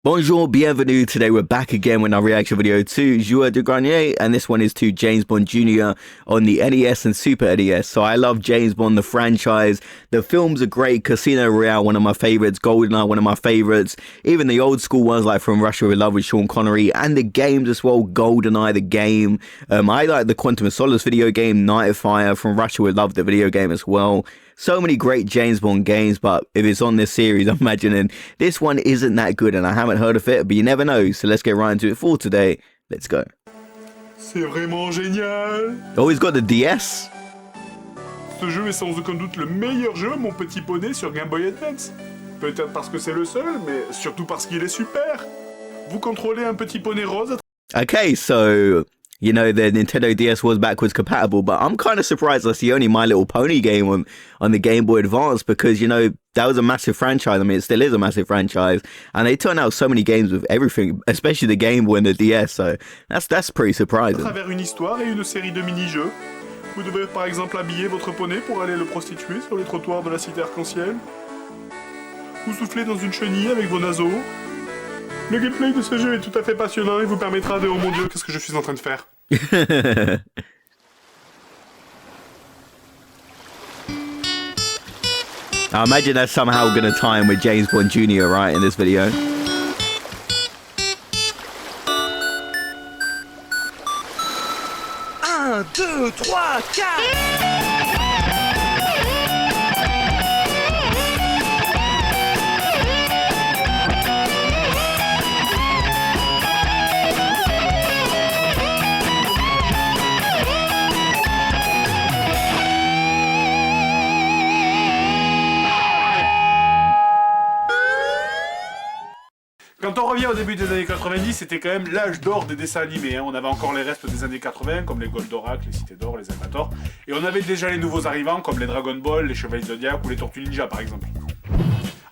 Bonjour, bienvenue. Today we're back again with our reaction video to Joueur de Grenier, and this one is to James Bond Jr. on the NES and Super NES. So I love James Bond, the franchise. The films are great. Casino Royale, one of my favorites. GoldenEye, one of my favorites. Even the old school ones like From Russia with Love with Sean Connery, and the games as well. GoldenEye, the game. I like the Quantum of Solace video game, Night of Fire, From Russia with Love, the video game as well. So many great James Bond games, but if it's on this series, I'm imagining this one isn't that good, and I haven't heard of it, but you never know. So let's get right into it for today. Let's go. C'est vraiment génial! Oh, he's got the DS. Ce jeu est sans aucun doute le meilleur jeu, mon petit poney, sur Game Boy Advance. Peut-être parce que c'est le seul, mais surtout parce qu'il est super. Vous contrôlez un petit poney rose. Okay, so you know, the Nintendo DS was backwards compatible, but I'm kind of surprised that's the only My Little Pony game on the Game Boy Advance, because, you know, that was a massive franchise. I mean, it still is a massive franchise, and they turn out so many games with everything, especially the Game Boy and the DS, so that's pretty surprising. À travers une histoire et une série de mini-jeux. Vous devez par exemple habiller votre poney pour aller le prostituer sur les trottoirs de la cité arc-en-ciel. Ou souffler dans une chenille avec vos naseaux. Le gameplay de ce jeu est tout à fait passionnant et vous permettra de... Oh mon dieu, qu'est-ce que je suis en train de faire? I imagine that's somehow going to tie in with James Bond Jr., right, in this video. 1, 2, 3, 4. Quand on revient au début des années 90, c'était quand même l'âge d'or des dessins animés. On avait encore les restes des années 80, comme les Goldorak, les Cités d'Or, les Albator. Et on avait déjà les nouveaux arrivants, comme les Dragon Ball, les Chevaliers Zodiac ou les Tortues Ninja, par exemple.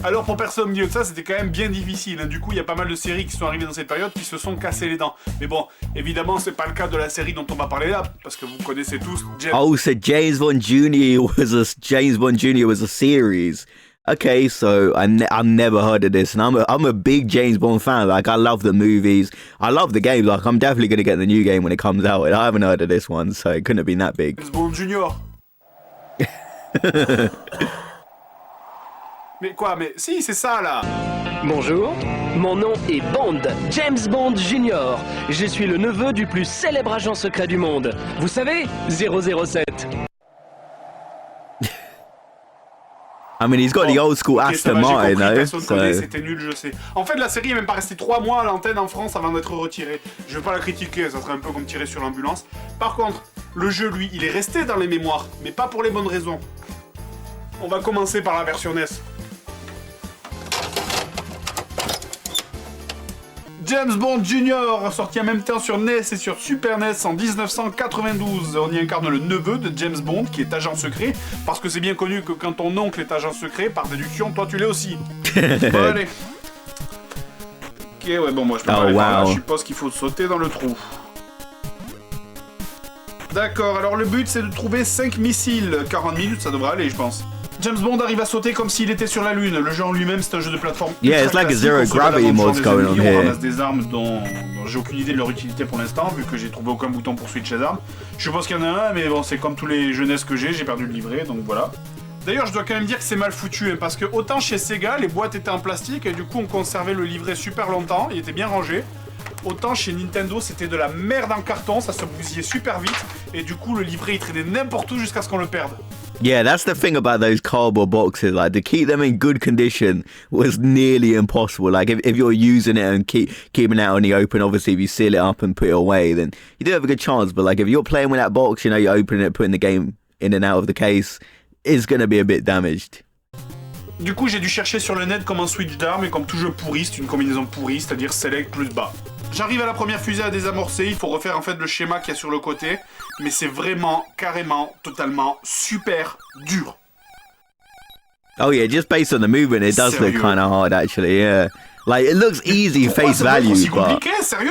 Alors pour personne au milieu de ça, c'était quand même bien difficile. Du coup, il y a pas mal de séries qui sont arrivées dans cette période qui se sont cassées les dents. Mais bon, évidemment, c'est pas le cas de la série dont on va parler là, parce que vous connaissez tous James... Oh, so James Bond Jr. was a series. Okay, so I've never heard of this, and I'm a big James Bond fan. Like, I love the movies, I love the games. Like, I'm definitely gonna get the new game when it comes out. And I haven't heard of this one, so it couldn't have been that big. James Bond Junior. Mais quoi? Mais si, c'est ça là. Bonjour, mon nom est Bond, James Bond Jr. Je suis le neveu du plus célèbre agent secret du monde. Vous savez, 007. I mean, he's got the old school Aston Martin, though. C'était nul, je sais. En fait, la série est même pas restée 3 mois à l'antenne en France avant d'être retirée. Je vais pas la critiquer, ça serait un peu comme tirer sur l'ambulance. Par contre, le jeu, lui, il est resté dans les mémoires, mais pas pour les bonnes raisons. On va commencer par la version NES. James Bond Jr. sorti en même temps sur NES et sur Super NES en 1992. On y incarne le neveu de James Bond qui est agent secret, parce que c'est bien connu que quand ton oncle est agent secret, par déduction, toi tu l'es aussi. Bon, allez. Ok, ouais, bon, moi je peux pas aller par là. Je suppose qu'il faut sauter dans le trou. D'accord, alors le but c'est de trouver 5 missiles. 40 minutes, ça devrait aller, je pense. James Bond arrive à sauter comme s'il était sur la lune. Le jeu en lui-même, c'est un jeu de plateforme. Yeah, it's like a zero gravity mode going on here. On ramasse des armes dont j'ai aucune idée de leur utilité pour l'instant, vu que j'ai trouvé aucun bouton pour switcher les armes. Je suppose qu'il y en a un, mais bon, c'est comme tous les jeunesses que j'ai perdu le livret, donc voilà. D'ailleurs, je dois quand même dire que c'est mal foutu, hein, parce que autant chez Sega, les boîtes étaient en plastique, et du coup, on conservait le livret super longtemps, il était bien rangé. Autant chez Nintendo, c'était de la merde en carton, ça se bousillait super vite, et du coup, le livret, il traînait n'importe où jusqu'à ce qu'on le perde. Yeah, that's the thing about those cardboard boxes. Like, to keep them in good condition was nearly impossible. Like, if you're using it and keeping it out in the open, obviously, if you seal it up and put it away, then you do have a good chance. But, like, if you're playing with that box, you know, you're opening it, putting the game in and out of the case, it's going to be a bit damaged. Du coup, j'ai dû chercher sur le net comment switch d'armes, et comme tout jeu pourri, c'est une combinaison pourrie, c'est-à-dire select plus bas. J'arrive à la première fusée à désamorcer, il faut refaire en fait le schéma qu'il y a sur le côté, mais c'est vraiment, carrément, totalement, super dur. Oh yeah, just based on the movement, it does look kind of hard actually, yeah. Like, it looks easy face value, but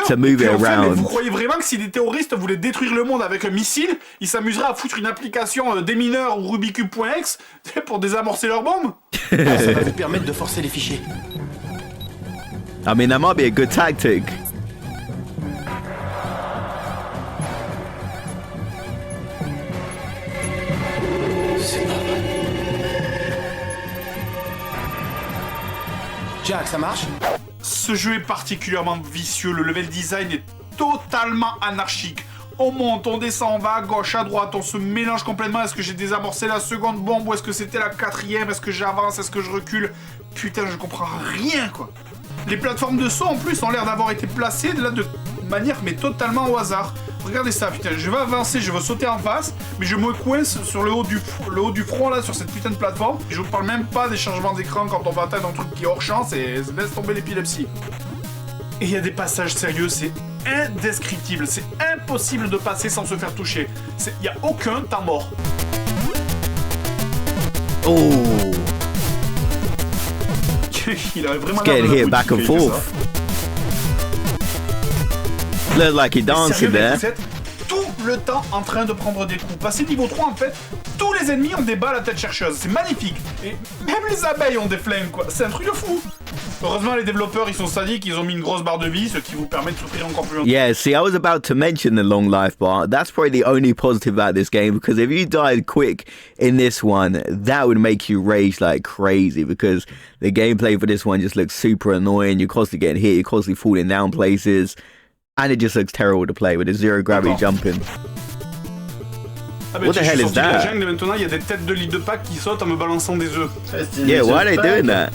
to move it around. Vous croyez vraiment que si des terroristes voulaient détruire le monde avec un missile, ils s'amuseraient à foutre une application démineur ou Rubikube.exe pour désamorcer leurs bombes? Ça va vous permettre de forcer les fichiers. I mean, that might be a good tactic. Jack, ça marche? Ce jeu est particulièrement vicieux, le level design est totalement anarchique. On monte, on descend, on va à gauche, à droite, on se mélange complètement. Est-ce que j'ai désamorcé la seconde bombe ou est-ce que c'était la quatrième? Est-ce que j'avance? Est-ce que je recule? Putain, je comprends rien, quoi. Les plateformes de saut, en plus, ont l'air d'avoir été placées là de manière, mais totalement au hasard. Regardez ça, putain, je vais avancer, je vais sauter en face, mais je me coince sur le haut du front, là, sur cette putain de plateforme. Et je vous parle même pas des changements d'écran quand on va atteindre un truc qui est hors champ, c'est laisse tomber l'épilepsie. Et il y a des passages sérieux, c'est indescriptible, c'est impossible de passer sans se faire toucher. Il n'y a aucun temps mort. Oh, Il avait vraiment getting l'air hit d'un back coup and qui fait forth. Looks like he danced Sérieux, mais there. vous êtes tout le temps en train de prendre des coups. Passé niveau 3, en fait, tous les ennemis ont des balles à tête chercheuse. C'est magnifique. Et même les abeilles ont des flingues, quoi. C'est un truc de fou. Heureusement, les développeurs, ils sont sadiques, ils ont mis une grosse barre de vie, ce qui vous permet de souffrir encore plus longtemps. Yeah, see, I was about to mention the long life bar. That's probably the only positive about this game, because if you died quick in this one, that would make you rage like crazy, because the gameplay for this one just looks super annoying. You're constantly getting hit, you're constantly falling down places, and it just looks terrible to play with the zero gravity jumping. Ah bah, What the hell is je suis sorti de la that? jungle et maintenant, il y a des têtes de lit de Pâques qui sautent en me balançant des œufs. Yeah, why are they doing that?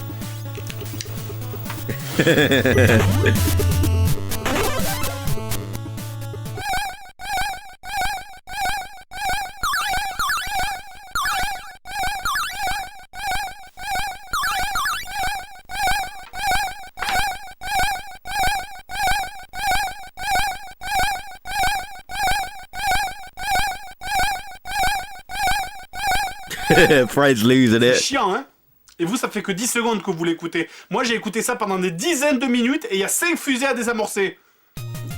Fred's losing C'est it. chiant, hein? Et vous, ça fait que 10 secondes que vous l'écoutez. Moi, j'ai écouté ça pendant des dizaines de minutes et il y a 5 fusées à désamorcer.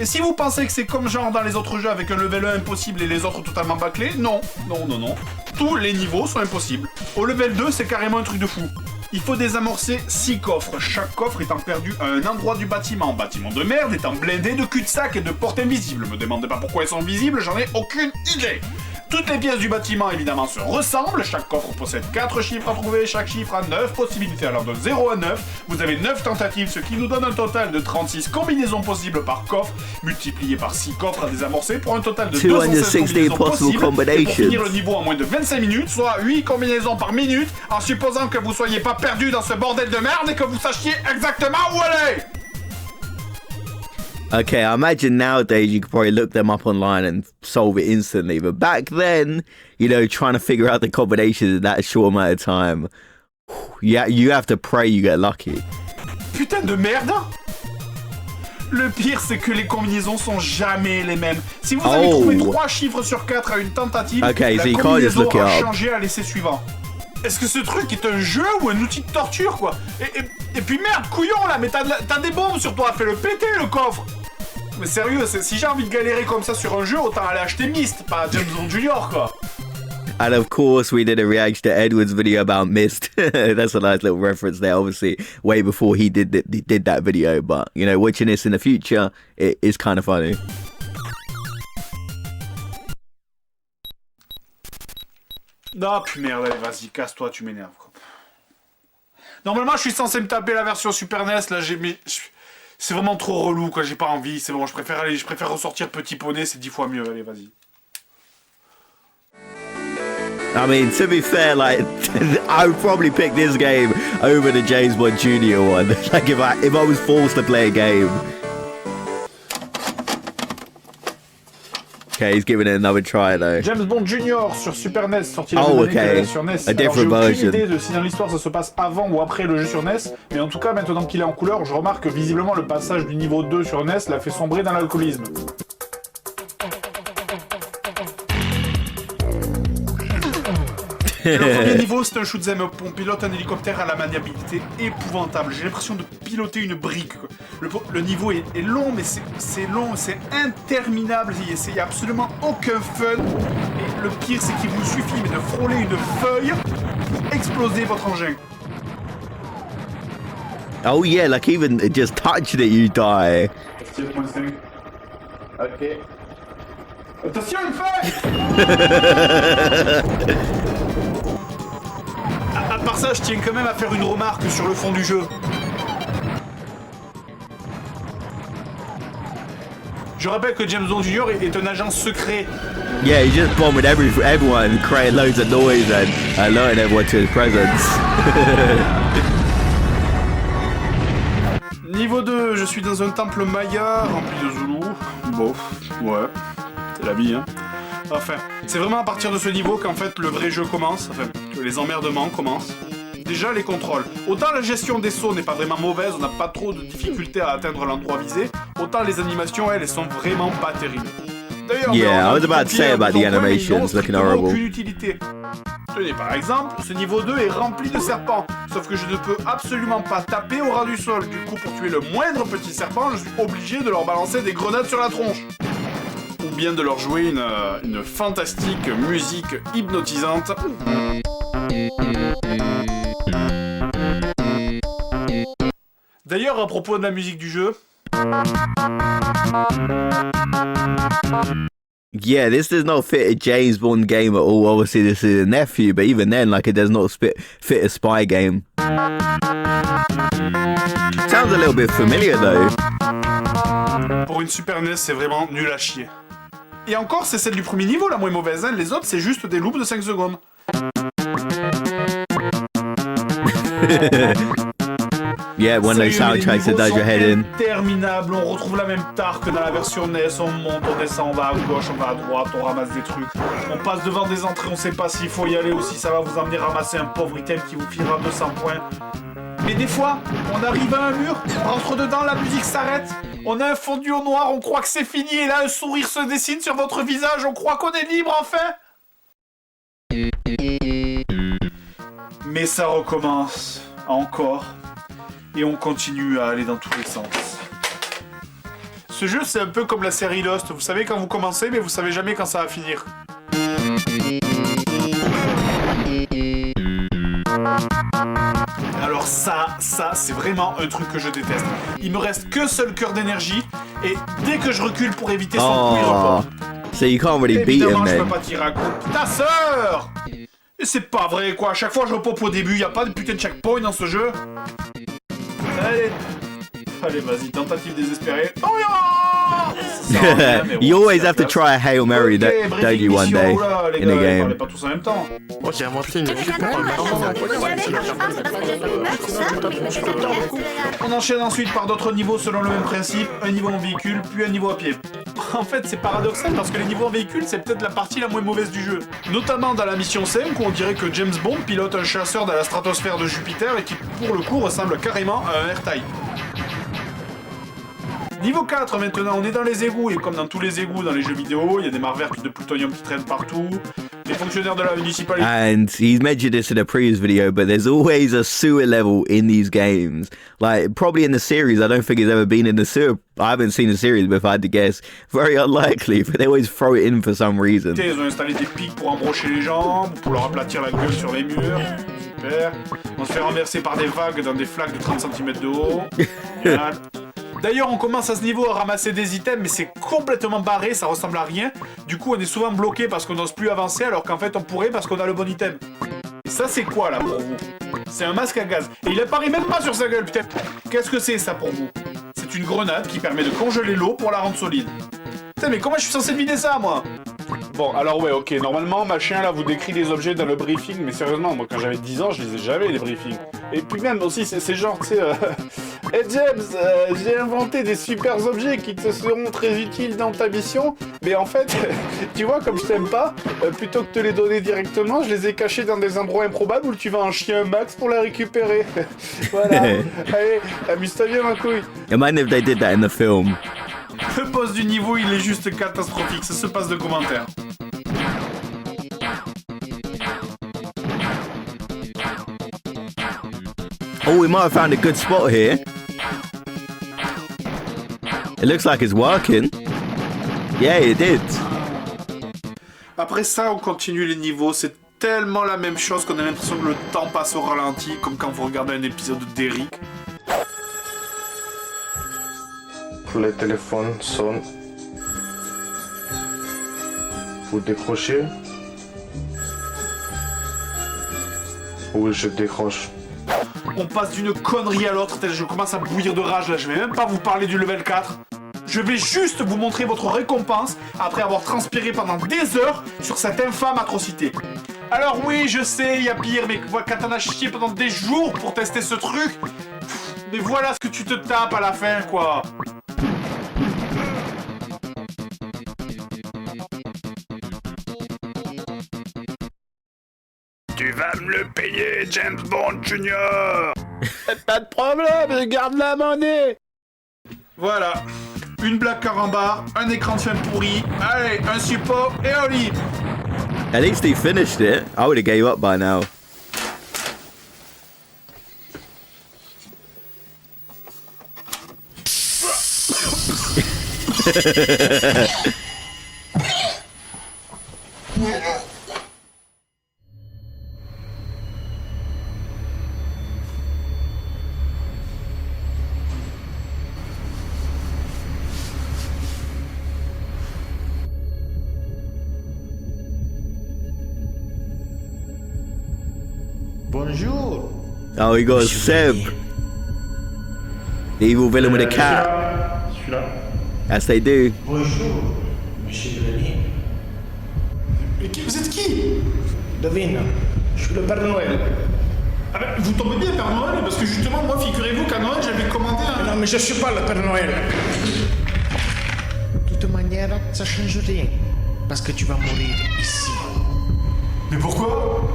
Et si vous pensez que c'est comme genre dans les autres jeux avec un level 1 impossible et les autres totalement bâclés, non, non, non, non. Tous les niveaux sont impossibles. Au level 2, c'est carrément un truc de fou. Il faut désamorcer 6 coffres, chaque coffre étant perdu à un endroit du bâtiment. Bâtiment de merde étant blindé de cul-de-sac et de portes invisibles. Me demandez pas pourquoi elles sont visibles, j'en ai aucune idée. Toutes les pièces du bâtiment, évidemment, se ressemblent. Chaque coffre possède 4 chiffres à trouver, chaque chiffre a 9 possibilités. Alors de 0 à 9, vous avez 9 tentatives, ce qui nous donne un total de 36 combinaisons possibles par coffre, multiplié par 6 coffres à désamorcer, pour un total de 216 combinaisons possibles. Et pour finir le niveau en moins de 25 minutes, soit 8 combinaisons par minute, en supposant que vous soyez pas perdu dans ce bordel de merde et que vous sachiez exactement où aller. Okay, I imagine nowadays you could probably look them up online and solve it instantly. But back then, you know, trying to figure out the combinations in that short amount of time, yeah, you have to pray you get lucky. Putain de merde! Le pire, c'est que les combinaisons sont jamais les mêmes. Si vous avez trouvé 3 chiffres sur 4 à une tentative, Okay, la so you can't just combinaison look it a up. changé à l'essai suivant. Est-ce que ce truc est un jeu ou un outil de torture, quoi? Et puis merde, couillon là, mais t'as des bombes sur toi, fais-le péter le coffre! Mais sérieux, si j'ai envie de galérer comme ça sur un jeu, autant aller acheter Myst, pas James Bond Junior, quoi. And of course, we did a reaction to Edward's video about Myst. That's a nice little reference there, obviously, way before he did that video. But, you know, watching this in the future, it is kind of funny. Ah, puis merde, allez, vas-y, casse-toi, tu m'énerves, quoi. Normalement, je suis censé me taper la version Super NES, là, c'est vraiment trop relou, quoi, j'ai pas envie, c'est bon, je préfère ressortir Petit Poney, c'est 10 fois mieux, allez, vas-y. I mean, to be fair, like, I would probably pick this game over the James Bond Jr. one. Like, if I was forced to play a game. Okay, he's giving it another try, though. James Bond Junior sur Super NES, sorti la Oh, même année que okay. la sur NES. A different Alors, j'ai aucune version. idée de si dans l'histoire ça se passe avant ou après le jeu sur NES, mais en tout cas, maintenant qu'il est en couleur, je remarque que visiblement le passage du niveau 2 sur NES l'a fait sombrer dans l'alcoolisme. Le premier niveau, c'est un shoot'em up. On pilote un hélicoptère à la maniabilité épouvantable. J'ai l'impression de piloter une brique. Le niveau est long, mais c'est long, c'est interminable. Il n'y a absolument aucun fun. Et le pire, c'est qu'il vous suffit mais de frôler une feuille pour exploser votre engin. Oh yeah, like even just touching it, you die. 6.5. Ok. Attention, une feuille. À part ça, je tiens quand même à faire une remarque sur le fond du jeu. Je rappelle que James Bond Jr. est un agent secret. Yeah, he just bombed everyone, creating loads of noise and alerting everyone to his presence. Niveau 2, je suis dans un temple maya rempli de Zoulous. Bon, ouais, c'est la vie, hein. Enfin, c'est vraiment à partir de ce niveau qu'en fait le vrai jeu commence, enfin, que les emmerdements commencent. Déjà les contrôles. Autant la gestion des sauts n'est pas vraiment mauvaise, on n'a pas trop de difficultés à atteindre l'endroit visé, autant les animations, elles sont vraiment pas terribles. D'ailleurs, Yeah, I was about to say about the animations looking horrible. Aucune utilité. Tenez, par exemple, ce niveau 2 est rempli de serpents, sauf que je ne peux absolument pas taper au ras du sol. Du coup, pour tuer le moindre petit serpent, je suis obligé de leur balancer des grenades sur la tronche. Ou bien de leur jouer une fantastique musique hypnotisante. D'ailleurs, à propos de la musique du jeu... Yeah, this does not fit a James Bond game at all. Obviously, this is a nephew, but even then, like, it does not fit a spy game. Sounds a little bit familiar, though. Pour une Super NES, c'est vraiment nul à chier. Et encore, c'est celle du premier niveau la moins mauvaise, hein. Les autres, c'est juste des loops de 5 secondes. Yeah, one of those soundtracks that does your head in. Interminable, on retrouve la même tare que dans la version NES, on monte, on descend, on va à gauche, on va à droite, on ramasse des trucs. On passe devant des entrées, on sait pas s'il faut y aller ou si ça va vous emmener ramasser un pauvre item qui vous filera 200 points. Mais des fois, on arrive à un mur, on rentre dedans, la musique s'arrête, on a un fondu au noir, on croit que c'est fini, et là un sourire se dessine sur votre visage, on croit qu'on est libre enfin. Mais ça recommence, encore, et on continue à aller dans tous les sens. Ce jeu, c'est un peu comme la série Lost, vous savez quand vous commencez, mais vous savez jamais quand ça va finir. Alors ça, c'est vraiment un truc que je déteste. Il me reste qu'un seul cœur d'énergie, et dès que je recule pour éviter son coup, il repart. So you can't really beat Évidemment, him je peux then. pas tirer à coup. Ta sœur! Et c'est pas vrai, quoi. À chaque fois, je repop au début. Y a pas de putain de checkpoint dans ce jeu. Allez, vas-y, tentative désespérée. Oh yeah! You always have to try a Hail Mary, don't you, one day in a game. Parlez pas tous en même temps. Moi j'ai inventé une super On enchaîne ensuite par d'autres niveaux selon le même principe, un niveau en véhicule, puis un niveau à pied. En fait, c'est paradoxal parce que les niveaux en véhicule, c'est peut-être la partie la moins mauvaise du jeu. Notamment dans la mission 5 où on dirait que James Bond pilote un chasseur dans la stratosphère de Jupiter et qui, pour le coup, ressemble carrément à un R-Type. Niveau 4 maintenant, on est dans les égouts, et comme dans tous les égouts dans les jeux vidéo, il y a des mares vertes de plutonium qui traînent partout, les fonctionnaires de la municipalité... And he's mentioned this in a previous video, but there's always a sewer level in these games. Like, probably in the series, I don't think he's ever been in the sewer. I haven't seen the series, but if I had to guess, very unlikely, but they always throw it in for some reason. Ils ont installé des pics pour embrocher les jambes, pour leur aplatir la gueule sur les murs. Super. On se fait renverser par des vagues dans des flaques de 30 cm de haut. Génial. D'ailleurs, on commence à ce niveau à ramasser des items, mais c'est complètement barré, ça ressemble à rien. Du coup, on est souvent bloqué parce qu'on n'ose plus avancer, alors qu'en fait, on pourrait parce qu'on a le bon item. Et ça, c'est quoi, là, pour vous? C'est un masque à gaz. Et il apparaît même pas sur sa gueule, putain. Qu'est-ce que c'est, ça, pour vous? C'est une grenade qui permet de congeler l'eau pour la rendre solide. Putain, mais comment je suis censé deviner ça, moi? Bon, alors ouais, ok, normalement, machin, là, vous décrit des objets dans le briefing, mais sérieusement, moi, quand j'avais 10 ans, je lisais jamais les briefings. Et puis même, aussi, c'est genre, tu sais... Hey James, j'ai inventé des super objets qui te seront très utiles dans ta mission, mais en fait, tu vois, comme je t'aime pas, plutôt que de te les donner directement, je les ai cachés dans des endroits improbables où tu vas en chier un max pour les récupérer. Voilà. Allez, amuse-toi bien, ma couille. Imagine if they did that in the film. Le boss du niveau, il est juste catastrophique, ça se passe de commentaires. Oh, we might have found a good spot here. It looks like it's working. Yeah, it did. Après ça, on continue les niveaux, c'est tellement la même chose qu'on a l'impression que le temps passe au ralenti, comme quand vous regardez un épisode d'Eric. Le téléphone sonne. Vous décrochez? Oui, je décroche. On passe d'une connerie à l'autre, je commence à bouillir de rage là, je vais même pas vous parler du level 4. Je vais juste vous montrer votre récompense après avoir transpiré pendant des heures sur cette infâme atrocité. Alors oui, je sais, il y a pire, mais quand t'en as chié pendant des jours pour tester ce truc, mais voilà ce que tu te tapes à la fin, quoi. Tu vas me le payer, James Bond Junior. Pas de problème, je garde la monnaie. Voilà. Une blague carambar, un écran de fin pourri, allez, un support et un lit. At least he finished it. I would have gave up by now. Bonjour. Oh, he got Seb. The evil villain with a cat. Celui-là. As they do. Bonjour, monsieur Grenier. Mais vous êtes qui? Devine, je suis le Père Noël. Ah ben, vous tombez bien, Père Noël, parce que justement, moi, figurez-vous qu'à Noël, j'avais commandé un... Non, mais je suis pas le Père Noël. De toute manière, ça change rien. Parce que tu vas mourir ici. Mais pourquoi?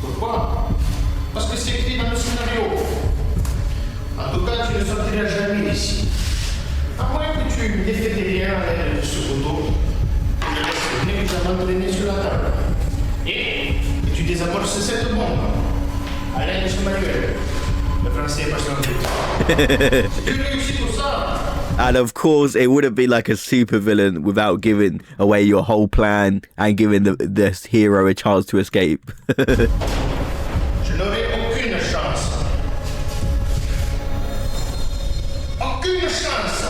Pourquoi? Parce que c'est écrit dans le scénario. En tout cas, tu ne sortiras jamais d'ici. À moins que tu défais des liens à l'aide de ce couteau. Tu le laisses bien évidemment traîner sur la table. Et tu désamorces cette bombe. À l'aide de ce manuel. Le français est pas sur le Si tu réussis tout ça, And of course, it wouldn't be like a supervillain without giving away your whole plan and giving the hero a chance to escape. je n'aurai aucune chance. Aucune chance.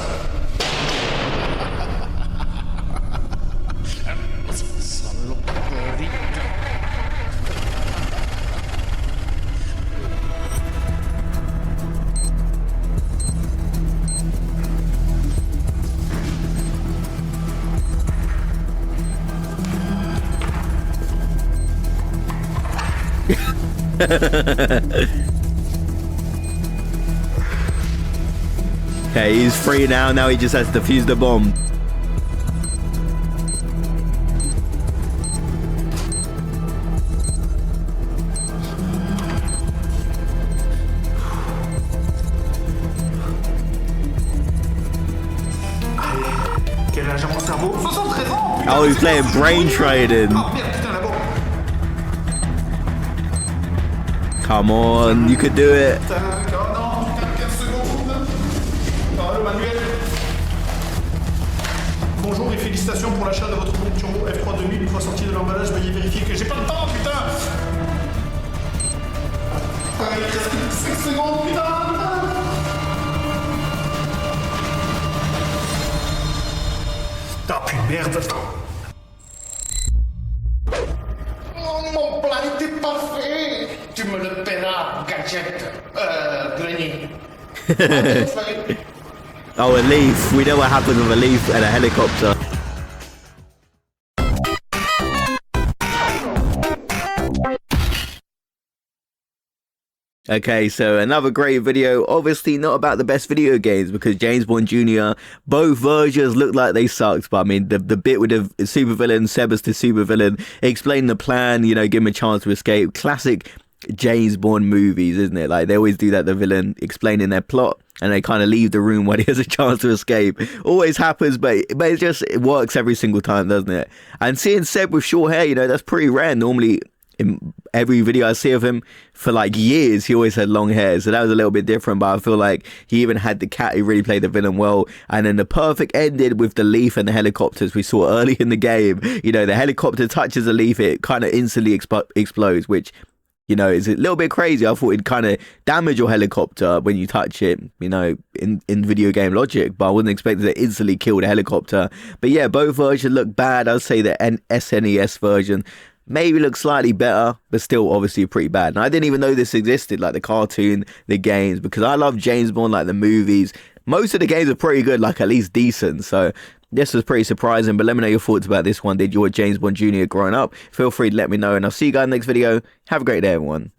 Saloperie. Okay, he's free now. Now he just has to defuse the bomb. Quel âge a mon cerveau? 73 ans. Oh, he's playing brain trading. Oh merde, putain, là-bas. Come on, you could do it. Putain, oh non, putain, 15 secondes. Oh, le manuel. Bonjour et félicitations pour l'achat de votre bombe turbo F3 2000. Une fois sorti de l'emballage, veuillez vérifier que j'ai pas le temps, putain. Ah, il reste 5 secondes, putain. Stop, merde. Oh, mon plan était parfait. Tu me le paieras, gadget. Grenier. Oh, a leaf. We know what happens with a leaf and a helicopter. Okay, so another great video. Obviously not about the best video games because James Bond Jr., both versions look like they sucked. But I mean, the bit with the supervillain, Sebas the supervillain, explain the plan, you know, give him a chance to escape. Classic James Bond movies, isn't it? Like they always do that, the villain explaining their plot and they kind of leave the room when he has a chance to escape. Always happens, but it works every single time, doesn't it? And seeing Seb with short hair, you know, that's pretty rare. Normally in every video I see of him for like years, he always had long hair, so that was a little bit different. But I feel like he even had the cat, he really played the villain well. And then the perfect ended with the leaf and the helicopters we saw early in the game. You know, the helicopter touches the leaf, it kind of instantly explodes, which you know, it's a little bit crazy. I thought it'd kind of damage your helicopter when you touch it, you know, in video game logic, but I wasn't expecting to instantly kill the helicopter. But yeah, both versions look bad. I'd say the SNES version maybe looks slightly better, but still obviously pretty bad. And I didn't even know this existed, like the cartoon, the games, because I love James Bond, like the movies. Most of the games are pretty good, like at least decent. So this was pretty surprising, but let me know your thoughts about this one. Did you watch James Bond Jr. growing up? Feel free to let me know, and I'll see you guys in the next video. Have a great day, everyone.